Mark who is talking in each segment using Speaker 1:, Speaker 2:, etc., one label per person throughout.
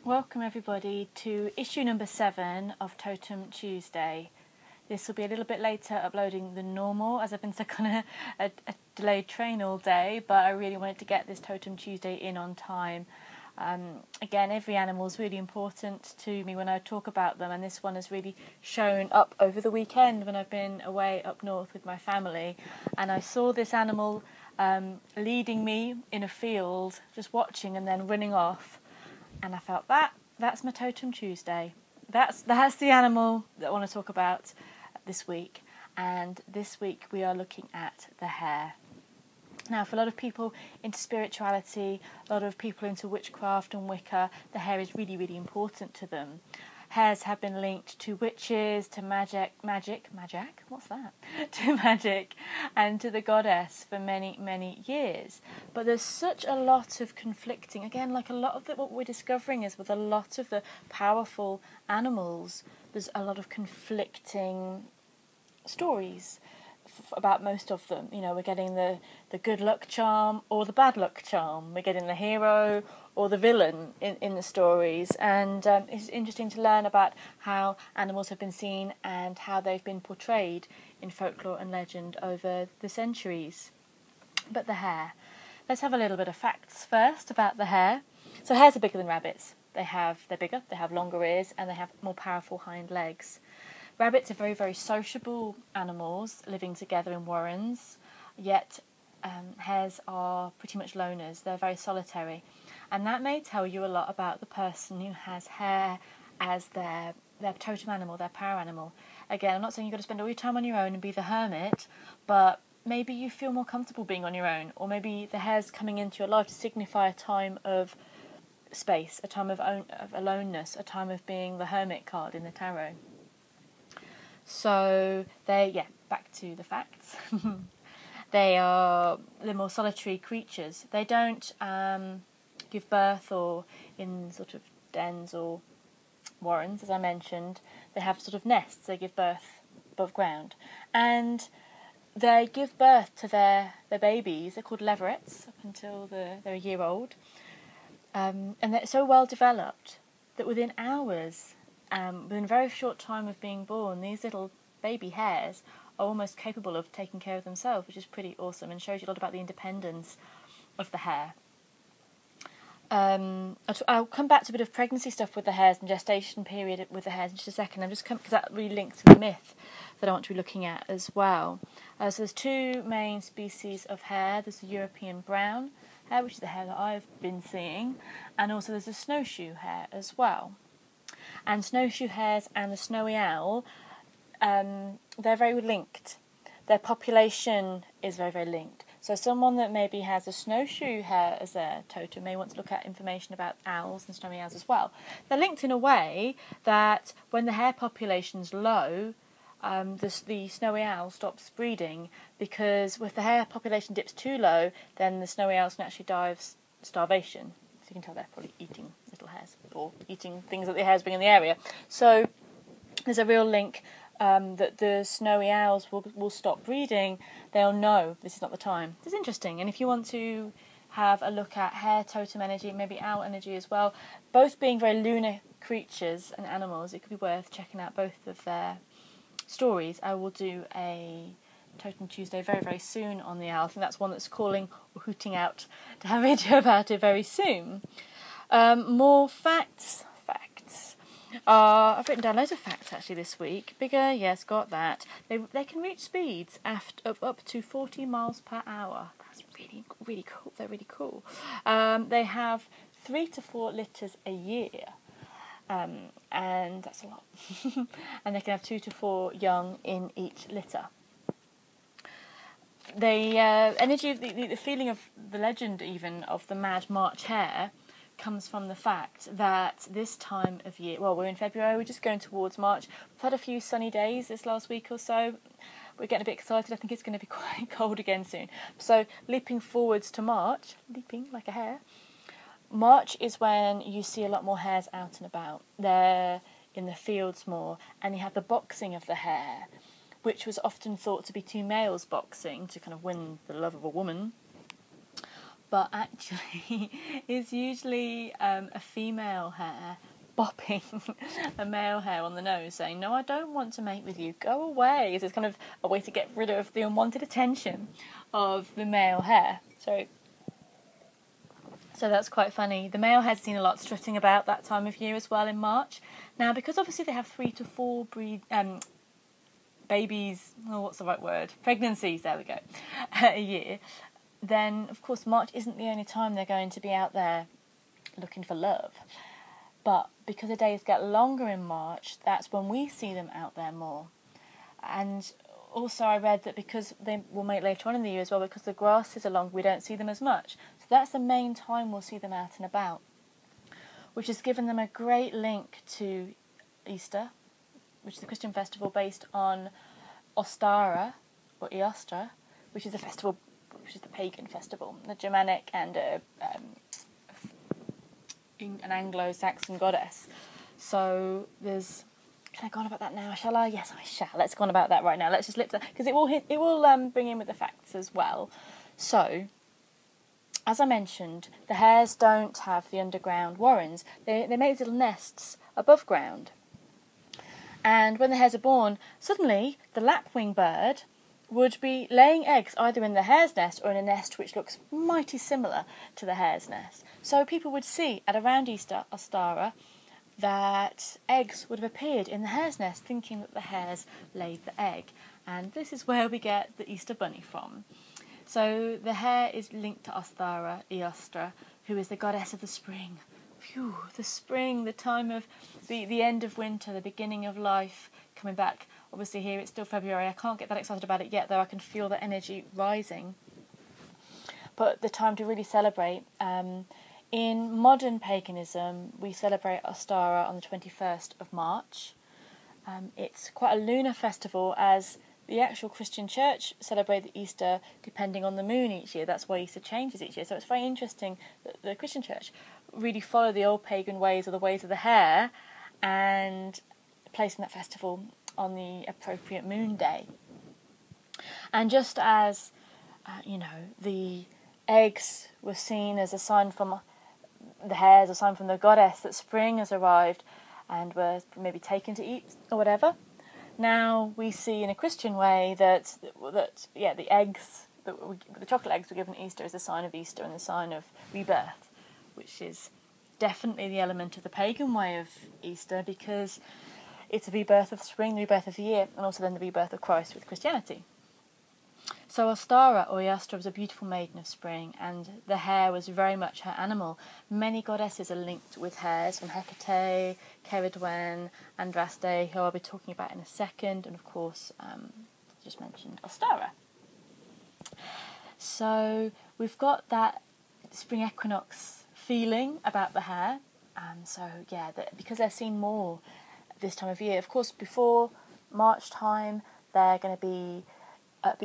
Speaker 1: Welcome everybody to issue number 7 of Totem Tuesday. This will be a little bit later uploading than normal as I've been stuck on a delayed train all day, but I really wanted to get this Totem Tuesday in on time. Again, every animal is really important to me when I talk about them, and this one has really shown up over the weekend when I've been away up north with my family, and I saw this animal leading me in a field, just watching and then running off. And I felt that's my Totem Tuesday. That's the animal that I want to talk about this week. And this week we are looking at the hare. Now, for a lot of people into spirituality, a lot of people into witchcraft and Wicca, the hare is really, really important to them. Hares have been linked to witches, to magic, what's that? To magic and to the goddess for many, many years. But there's such a lot of conflicting, again, like a lot of what we're discovering is with a lot of the powerful animals, there's a lot of conflicting stories about most of them. You know, we're getting the good luck charm or the bad luck charm. We're getting the hero or the villain in the stories, and it's interesting to learn about how animals have been seen and how they've been portrayed in folklore and legend over the centuries. But the hare. Let's have a little bit of facts first about the hare. So hares are bigger than rabbits. They're bigger, they have longer ears, and they have more powerful hind legs. Rabbits are very, very sociable animals living together in warrens, yet hares are pretty much loners. They're very solitary. And that may tell you a lot about the person who has hare as their totem animal, their power animal. Again, I'm not saying you've got to spend all your time on your own and be the hermit, but maybe you feel more comfortable being on your own, or maybe the hare's coming into your life to signify a time of space, a time of aloneness, a time of being the hermit card in the tarot. So back to the facts. They're more solitary creatures. They don't give birth or in sort of dens or warrens, as I mentioned. They have sort of nests. They give birth above ground, and they give birth to their babies. They're called leverets up until they're a year old, and they're so well developed that within hours, within a very short time of being born, these little baby hares are almost capable of taking care of themselves, which is pretty awesome and shows you a lot about the independence of the hare. I'll come back to a bit of pregnancy stuff with the hares and gestation period with the hares in just a second. I'm just because that really links to the myth that I want to be looking at as well. So there's two main species of hare. There's the European brown hare, which is the hare that I've been seeing, and also there's a snowshoe hare as well. And snowshoe hares and the snowy owl, they're very linked. Their population is very, very linked. So someone that maybe has a snowshoe hare as their totem may want to look at information about owls and snowy owls as well. They're linked in a way that when the hare population's low, the snowy owl stops breeding, because if the hare population dips too low, then the snowy owls can actually die of starvation. So you can tell they're probably eating little hares or eating things that the hares bring in the area. So there's a real link that the snowy owls will stop breeding. They'll know this is not the time. It's interesting. And if you want to have a look at hare totem energy, maybe owl energy as well, both being very lunar creatures and animals, it could be worth checking out both of their stories. I will do a Totem Tuesday very, very soon on the owl. I think that's one that's calling or hooting out to have a video about it very soon. More facts. I've written down loads of facts actually this week. Bigger, yes, got that. They can reach speeds of up to 40 miles per hour. That's really, really cool. They're really cool. They have 3 to 4 litters a year. And that's a lot. And they can have 2 to 4 young in each litter. The energy, the feeling of the legend even of the Mad March hare comes from the fact that this time of year, well, we're in February, we're just going towards March. We've had a few sunny days this last week or so. We're getting a bit excited. I think it's going to be quite cold again soon. So leaping forwards to March, leaping like a hare, March is when you see a lot more hares out and about. They're in the fields more, and you have the boxing of the hare, which was often thought to be two males boxing to kind of win the love of a woman. but actually it's usually a female hare bopping a male hare on the nose saying, no, I don't want to mate with you, go away. It's kind of a way to get rid of the unwanted attention of the male hare. So that's quite funny. The male hare's seen a lot strutting about that time of year as well in March. Now, because obviously they have 3 to 4 babies, what's the right word? Pregnancies, there we go, a year, then of course March isn't the only time they're going to be out there looking for love. But because the days get longer in March, that's when we see them out there more. And also I read that because they will mate later on in the year as well, because the grasses are long, we don't see them as much. So that's the main time we'll see them out and about, which has given them a great link to Easter, which is a Christian festival based on Ostara, or Eostra, which is a festival, which is the pagan festival, the Germanic and an Anglo-Saxon goddess. So there's... Can I go on about that now? Shall I? Yes, I shall. Let's go on about that right now. Let's just lip that, because it will bring in with the facts as well. So, as I mentioned, the hares don't have the underground warrens. They make little nests above ground. And when the hares are born, suddenly the lapwing bird would be laying eggs either in the hare's nest or in a nest which looks mighty similar to the hare's nest. So people would see at around Easter, Ostara, that eggs would have appeared in the hare's nest, thinking that the hares laid the egg. And this is where we get the Easter bunny from. So the hare is linked to Ostara, Eostra, who is the goddess of the spring. Phew, the spring, the time of the end of winter, the beginning of life coming back. Obviously here it's still February, I can't get that excited about it yet, though I can feel the energy rising. But the time to really celebrate. In modern paganism, we celebrate Ostara on the 21st of March. It's quite a lunar festival, as the actual Christian church celebrate the Easter depending on the moon each year. That's why Easter changes each year. So it's very interesting that the Christian church really follow the old pagan ways or the ways of the hare and placing that festival on the appropriate moon day. And just as, the eggs were seen as a sign from the hares, a sign from the goddess that spring has arrived and were maybe taken to eat or whatever, now we see in a Christian way that the eggs, the chocolate eggs were given at Easter as a sign of Easter and a sign of rebirth, which is definitely the element of the pagan way of Easter, because it's the rebirth of spring, the rebirth of the year, and also then the rebirth of Christ with Christianity. So Ostara, or Eostra, was a beautiful maiden of spring, and the hare was very much her animal. Many goddesses are linked with hares, from Hecate, Ceridwen, Andraste, who I'll be talking about in a second, and of course, I just mentioned Ostara. So we've got that spring equinox feeling about the hare, because they're seen more this time of year. Of course, before March time, they're going to be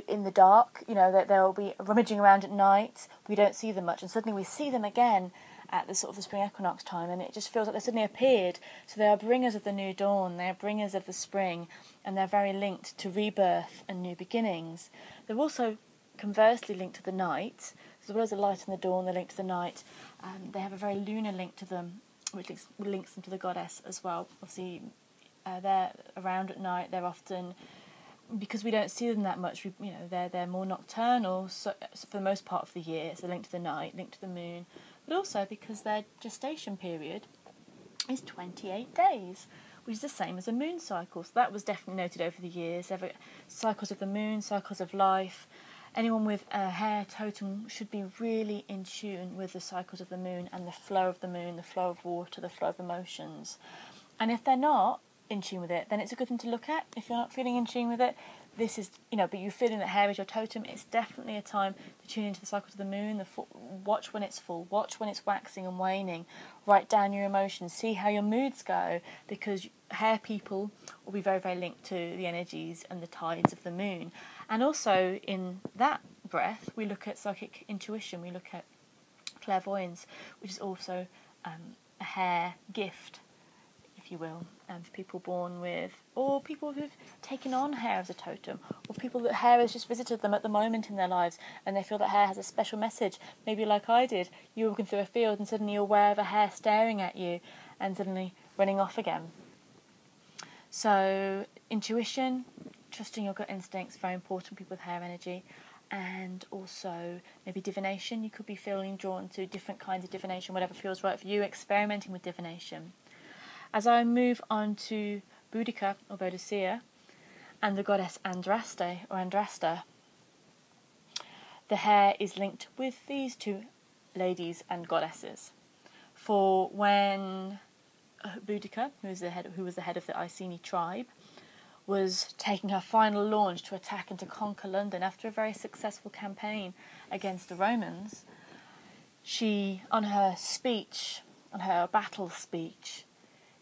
Speaker 1: in the dark, they'll be rummaging around at night. We don't see them much, and suddenly we see them again at the sort of the spring equinox time, and it just feels like they suddenly appeared. So they are bringers of the new dawn, they are bringers of the spring, and they're very linked to rebirth and new beginnings. They're also conversely linked to the night. As well as the light and the dawn, they're linked to the night. They have a very lunar link to them, which links them to the goddess as well. Obviously, they're around at night. They're often, because we don't see them that much, they're more nocturnal. So for the most part of the year, it's a link to the night, link to the moon, but also because their gestation period is 28 days, which is the same as a moon cycle. So that was definitely noted over the years. Cycles of the moon, cycles of life. Anyone with a hare totem should be really in tune with the cycles of the moon and the flow of the moon, the flow of water, the flow of emotions. And if they're not in tune with it, then it's a good thing to look at. If you're not feeling in tune with it, this is, but you're feeling that hare is your totem, it's definitely a time to tune into the cycles of the moon, watch when it's full, watch when it's waxing and waning, write down your emotions, see how your moods go, because hare people will be very, very linked to the energies and the tides of the moon. And also in that breath, we look at psychic intuition, we look at clairvoyance, which is also a hare gift, if you will, for people born with, or people who've taken on hare as a totem, or of people that Hare has just visited them at the moment in their lives, and they feel that Hare has a special message. Maybe like I did, you're walking through a field and suddenly you're aware of a hare staring at you and suddenly running off again. So intuition, trusting your gut instincts, very important for people with Hare energy. And also maybe divination. You could be feeling drawn to different kinds of divination, whatever feels right for you, experimenting with divination. As I move on to Boudica or Boadicea and the goddess Andraste or Andrasta, the hare is linked with these two ladies and goddesses. For when Boudica, who was the head of the Iceni tribe, was taking her final launch to attack and to conquer London after a very successful campaign against the Romans, she, on her battle speech,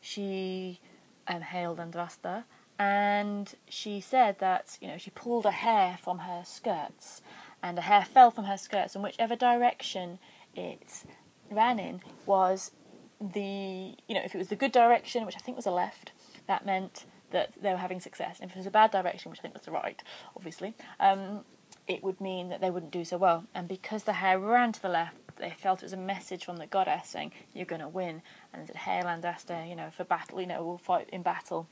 Speaker 1: she hailed Andrasta, and she said that, she pulled a hair from her skirts, and a hair fell from her skirts, and whichever direction it ran in was if it was the good direction, which I think was the left, that meant that they were having success. And if it was a bad direction, which I think was the right, obviously, it would mean that they wouldn't do so well. And because the hare ran to the left, they felt it was a message from the goddess saying, you're going to win. And it hail Andraste, for battle, we'll fight in battle.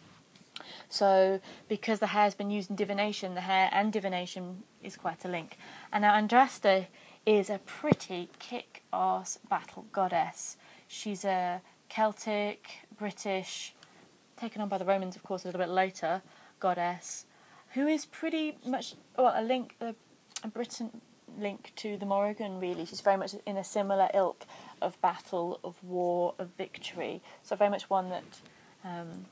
Speaker 1: So because the hare's been used in divination, the hare and divination is quite a link. And now Andraste is a pretty kick-ass battle goddess. She's a Celtic, British, taken on by the Romans, of course, a little bit later, goddess, who is pretty much a Britain link to the Morrigan, really. She's very much in a similar ilk of battle, of war, of victory. So very much one that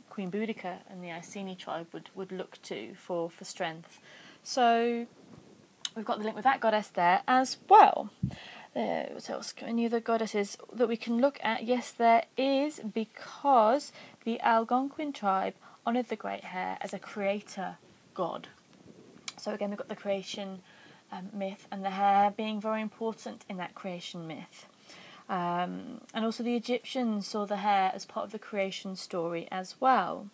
Speaker 1: Queen Boudica and the Iceni tribe would look to for strength. So we've got the link with that goddess there as well. What else? Any other goddesses that we can look at? Yes, there is, because the Algonquin tribe honoured the great hare as a creator god. So again, we've got the creation myth, and the hare being very important in that creation myth. And also the Egyptians saw the hare as part of the creation story as well.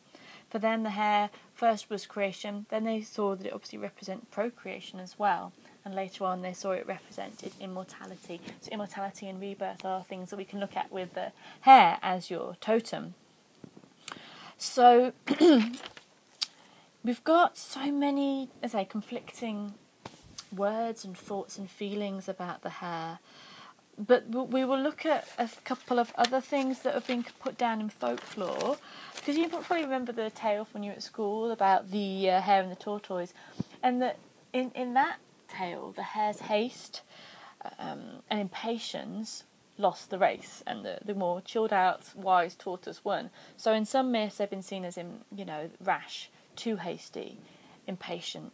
Speaker 1: For them, the hare first was creation, then they saw that it obviously represented procreation as well. And later on they saw it represented immortality. So immortality and rebirth are things that we can look at with the hare as your totem. So we've got so many, conflicting words and thoughts and feelings about the hare. But we will look at a couple of other things that have been put down in folklore. Because you probably remember the tale when you were at school about the hare and the tortoise. And that in that tale, the hare's haste and impatience lost the race, and the more chilled out, wise tortoise won. So in some myths, they've been seen as rash, too hasty, impatient.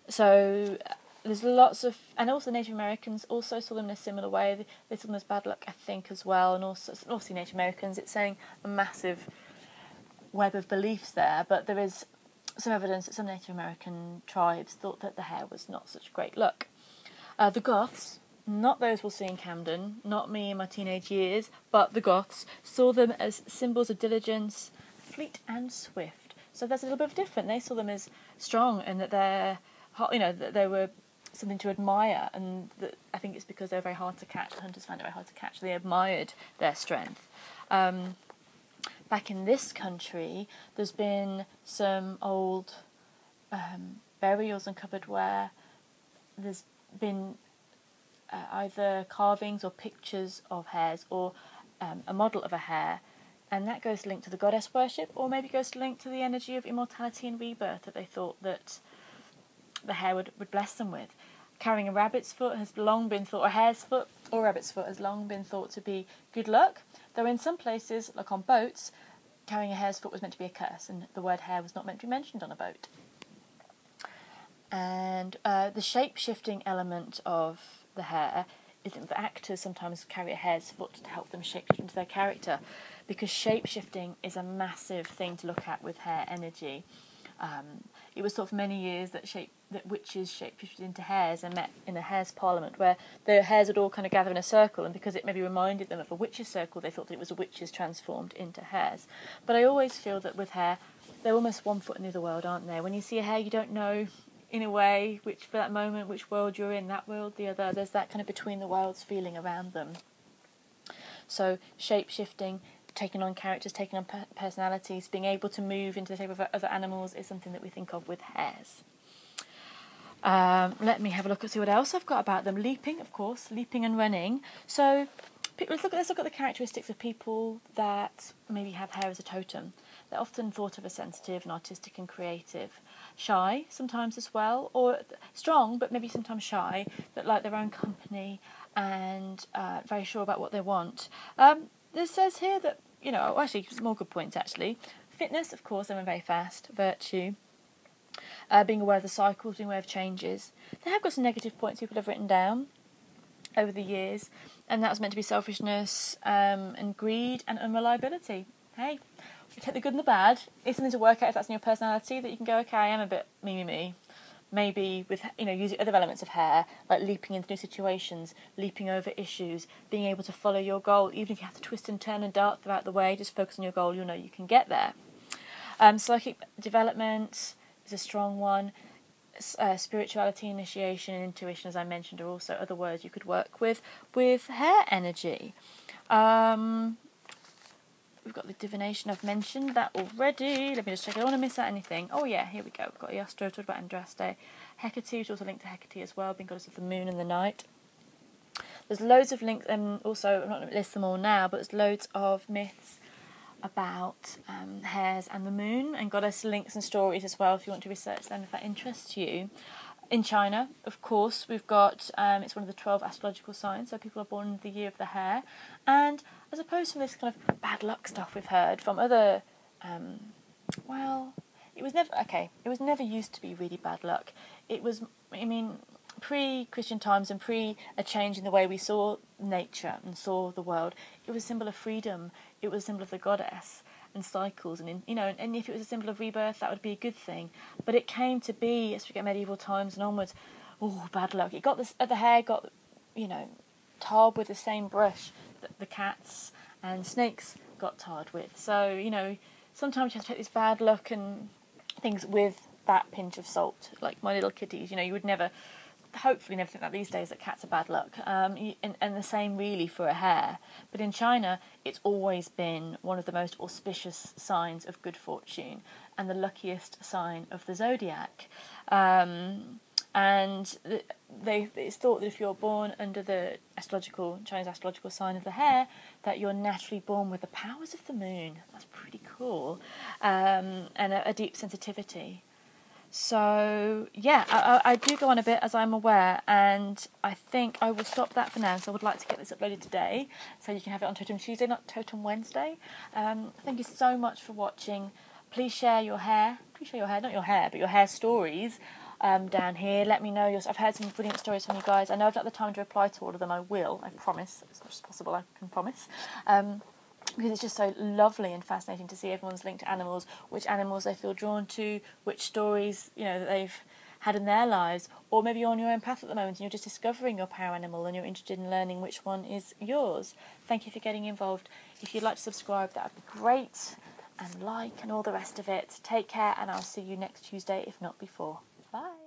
Speaker 1: So there's lots of, and also Native Americans also saw them in a similar way. They saw them as bad luck, I think, as well. And also, obviously, Native Americans, it's saying a massive web of beliefs there, but there is some evidence that some Native American tribes thought that the hare was not such great luck. The Goths, not those we'll see in Camden, not me in my teenage years, but the Goths, saw them as symbols of diligence, fleet and swift. So there's a little bit of different. They saw them as strong, and that that they were something to admire, and that I think it's because they're very hard to catch. Hunters found it very hard to catch. They admired their strength. Back in this country, there's been some old burials uncovered where there's been either carvings or pictures of hares, or a model of a hare, and that goes linked to the goddess worship, or maybe goes linked to the energy of immortality and rebirth that they thought that the hare would bless them with. Carrying a rabbit's foot has long been thought, or hare's foot or rabbit's foot has long been thought to be good luck, though in some places, like on boats, carrying a hare's foot was meant to be a curse, and the word hare was not meant to be mentioned on a boat. And the shape-shifting element of the hare is that the actors sometimes carry a hare's foot to help them shape into their character, because shape-shifting is a massive thing to look at with hare energy. It was thought for many years that witches shape-shifted into hares and met in a hares' parliament, where the hares would all kind of gather in a circle, and because it maybe reminded them of a witches' circle, they thought that it was a witches transformed into hares. But I always feel that with hare, they're almost one foot in the other world, aren't they? When you see a hare, you don't know, in a way, which for that moment, which world you're in, that world, the other. There's that kind of between the worlds feeling around them. So shape-shifting, taking on characters, taking on personalities, being able to move into the shape of other animals is something that we think of with hares. Let me have a look and see what else I've got about them. Leaping, of course, leaping and running. So let's look at the characteristics of people that maybe have hare as a totem. They're often thought of as sensitive and artistic and creative. Shy, sometimes as well, or strong, but maybe sometimes shy, that like their own company and very sure about what they want. This says here that, actually, some more good points, actually. Fitness, of course, they went very fast. Virtue. Being aware of the cycles, being aware of changes. They have got some negative points people have written down over the years, and that was meant to be selfishness and greed and unreliability. Hey, you take the good and the bad. It's something to work out if that's in your personality, that you can go, okay, I am a bit me. Maybe with, using other elements of Hare, like leaping into new situations, leaping over issues, being able to follow your goal, even if you have to twist and turn and dart throughout the way, just focus on your goal, you'll know you can get there. Psychic development is a strong one. Spirituality, initiation and intuition, as I mentioned, are also other words you could work with Hare energy. We've got the divination, I've mentioned that already. Let me just check, I don't want to miss out anything. Oh yeah, here we go. We've got Iastra, talked about Andraste. Hecate, which is also linked to Hecate as well, being goddess of the moon and the night. There's loads of links, and also, I'm not going to list them all now, but there's loads of myths about hares and the moon, and goddess links and stories as well if you want to research them, if that interests you. In China, of course, we've got, it's one of the 12 astrological signs, so people are born in the year of the hare. And as opposed to this kind of bad luck stuff we've heard from other, it was never used to be really bad luck. It was, pre-Christian times and pre a change in the way we saw nature and saw the world, it was a symbol of freedom, it was a symbol of the goddess and cycles, and and if it was a symbol of rebirth, that would be a good thing. But it came to be, as we get medieval times and onwards, bad luck. It got this, the hare got, tarred with the same brush that the cats and snakes got tarred with. So, sometimes you have to take this bad luck and things with that pinch of salt, like my little kitties. You would never, hopefully never think that these days that cats are bad luck. And the same really for a hare. But in China, it's always been one of the most auspicious signs of good fortune and the luckiest sign of the zodiac. And it's thought that if you're born under the Chinese astrological sign of the hare, that you're naturally born with the powers of the moon. That's pretty cool. And a deep sensitivity. So, yeah, I do go on a bit, as I'm aware, and I think I will stop that for now. So I would like to get this uploaded today, so you can have it on Totem Tuesday, not Totem Wednesday. Thank you so much for watching. Please share your hair, not your hair, but your hair stories down here. Let me know. I've heard some brilliant stories from you guys. I know I've not had the time to reply to all of them. I will, I promise, as much as possible, I can promise. Because it's just so lovely and fascinating to see everyone's linked to animals, which animals they feel drawn to, which stories, that they've had in their lives, or maybe you're on your own path at the moment and you're just discovering your power animal and you're interested in learning which one is yours. Thank you for getting involved. If you'd like to subscribe, that would be great, and like and all the rest of it. Take care, and I'll see you next Tuesday, if not before. Bye.